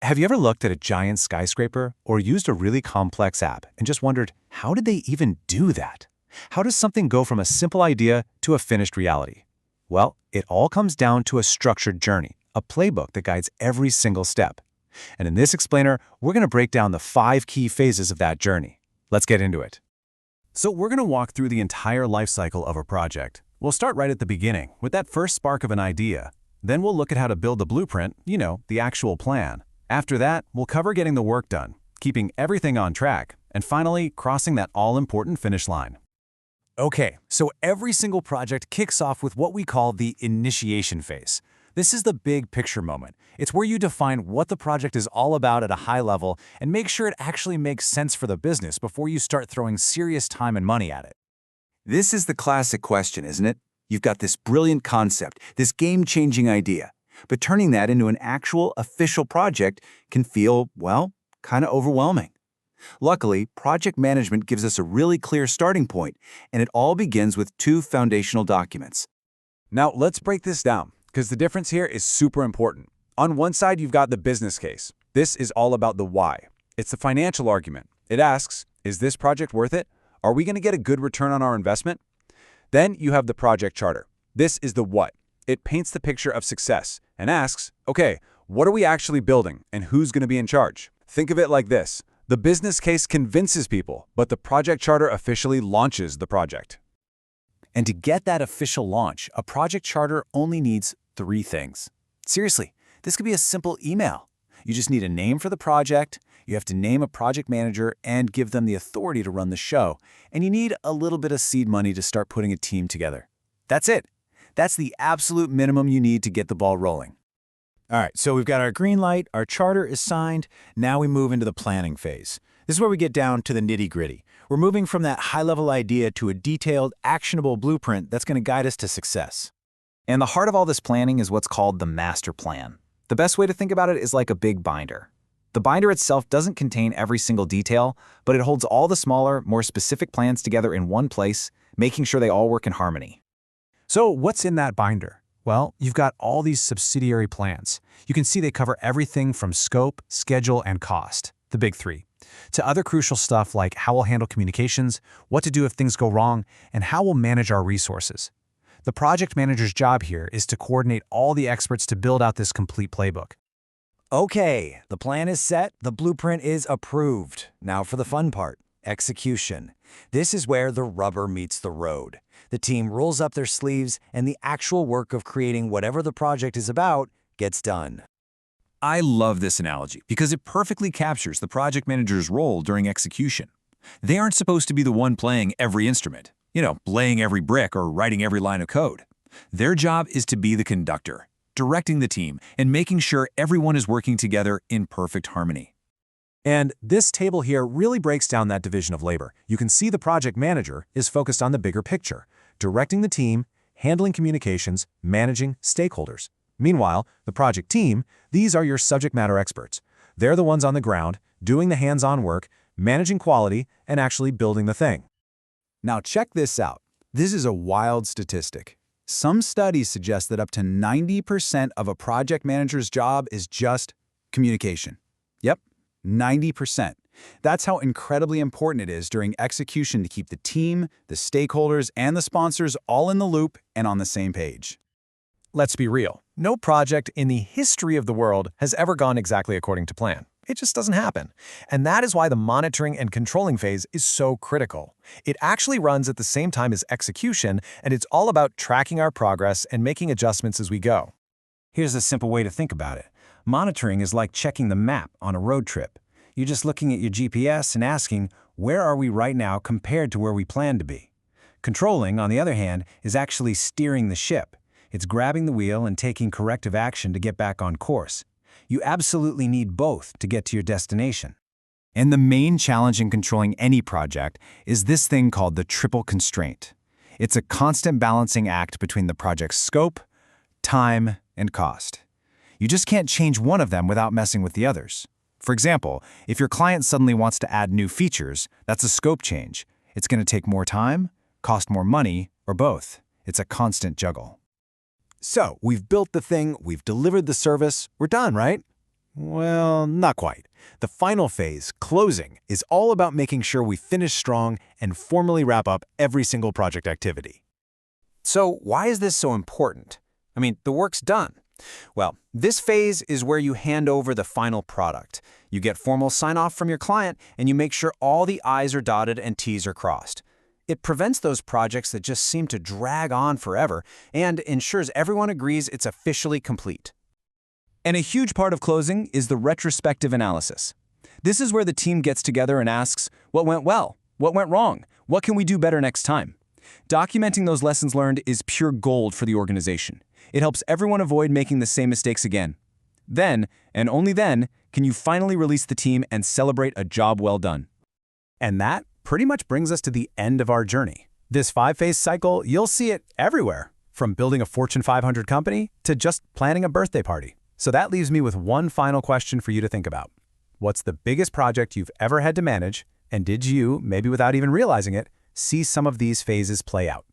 Have you ever looked at a giant skyscraper or used a really complex app and just wondered, how did they even do that? How does something go from a simple idea to a finished reality? Well, it all comes down to a structured journey, a playbook that guides every single step. And in this explainer, we're going to break down the 5 key phases of that journey. Let's get into it. So we're going to walk through the entire life cycle of a project. We'll start right at the beginning with that first spark of an idea. Then we'll look at how to build the blueprint, the actual plan. After that, we'll cover getting the work done, keeping everything on track, and finally, crossing that all-important finish line. Okay, so every single project kicks off with what we call the initiation phase. This is the big picture moment. It's where you define what the project is all about at a high level and make sure it actually makes sense for the business before you start throwing serious time and money at it. This is the classic question, isn't it? You've got this brilliant concept, this game-changing idea, but turning that into an actual official project can feel, well, kind of overwhelming. Luckily, project management gives us a really clear starting point, and it all begins with 2 foundational documents. Now, let's break this down, because the difference here is super important. On one side, you've got the business case. This is all about the why. It's the financial argument. It asks, is this project worth it? Are we going to get a good return on our investment? Then you have the project charter. This is the what. It paints the picture of success and asks, okay, what are we actually building and who's going to be in charge? Think of it like this. The business case convinces people, but the project charter officially launches the project. And to get that official launch, a project charter only needs 3 things. Seriously, this could be a simple email. You just need a name for the project, you have to name a project manager and give them the authority to run the show, and you need a little bit of seed money to start putting a team together. That's it. That's the absolute minimum you need to get the ball rolling. All right, so we've got our green light, our charter is signed. Now we move into the planning phase. This is where we get down to the nitty-gritty. We're moving from that high-level idea to a detailed, actionable blueprint that's going to guide us to success. And the heart of all this planning is what's called the master plan. The best way to think about it is like a big binder. The binder itself doesn't contain every single detail, but it holds all the smaller, more specific plans together in one place, making sure they all work in harmony. So what's in that binder? Well, you've got all these subsidiary plans. You can see they cover everything from scope, schedule, and cost, the big 3, to other crucial stuff like how we'll handle communications, what to do if things go wrong, and how we'll manage our resources. The project manager's job here is to coordinate all the experts to build out this complete playbook. Okay, the plan is set, the blueprint is approved. Now for the fun part, execution. This is where the rubber meets the road. The team rolls up their sleeves and the actual work of creating whatever the project is about gets done. I love this analogy because it perfectly captures the project manager's role during execution. They aren't supposed to be the one playing every instrument, laying every brick or writing every line of code. Their job is to be the conductor, directing the team and making sure everyone is working together in perfect harmony. And this table here really breaks down that division of labor. You can see the project manager is focused on the bigger picture, directing the team, handling communications, managing stakeholders. Meanwhile, the project team, these are your subject matter experts. They're the ones on the ground, doing the hands-on work, managing quality, and actually building the thing. Now check this out. This is a wild statistic. Some studies suggest that up to 90% of a project manager's job is just communication. Yep. 90%. That's how incredibly important it is during execution to keep the team, the stakeholders, and the sponsors all in the loop and on the same page. Let's be real. No project in the history of the world has ever gone exactly according to plan. It just doesn't happen. And that is why the monitoring and controlling phase is so critical. It actually runs at the same time as execution, and it's all about tracking our progress and making adjustments as we go. Here's a simple way to think about it. Monitoring is like checking the map on a road trip. You're just looking at your GPS and asking, where are we right now compared to where we plan to be? Controlling, on the other hand, is actually steering the ship. It's grabbing the wheel and taking corrective action to get back on course. You absolutely need both to get to your destination. And the main challenge in controlling any project is this thing called the triple constraint. It's a constant balancing act between the project's scope, time, and cost. You just can't change one of them without messing with the others. For example, if your client suddenly wants to add new features, that's a scope change. It's going to take more time, cost more money, or both. It's a constant juggle. So, we've built the thing, we've delivered the service, we're done, right? Well, not quite. The final phase, closing, is all about making sure we finish strong and formally wrap up every single project activity. So why is this so important? I mean, the work's done. Well, this phase is where you hand over the final product. You get formal sign-off from your client, and you make sure all the I's are dotted and T's are crossed. It prevents those projects that just seem to drag on forever and ensures everyone agrees it's officially complete. And a huge part of closing is the retrospective analysis. This is where the team gets together and asks, what went well? What went wrong? What can we do better next time? Documenting those lessons learned is pure gold for the organization. It helps everyone avoid making the same mistakes again. Then, and only then, can you finally release the team and celebrate a job well done. And that pretty much brings us to the end of our journey. This 5-phase cycle, you'll see it everywhere, from building a Fortune 500 company to just planning a birthday party. So that leaves me with one final question for you to think about. What's the biggest project you've ever had to manage, and did you, maybe without even realizing it, see some of these phases play out?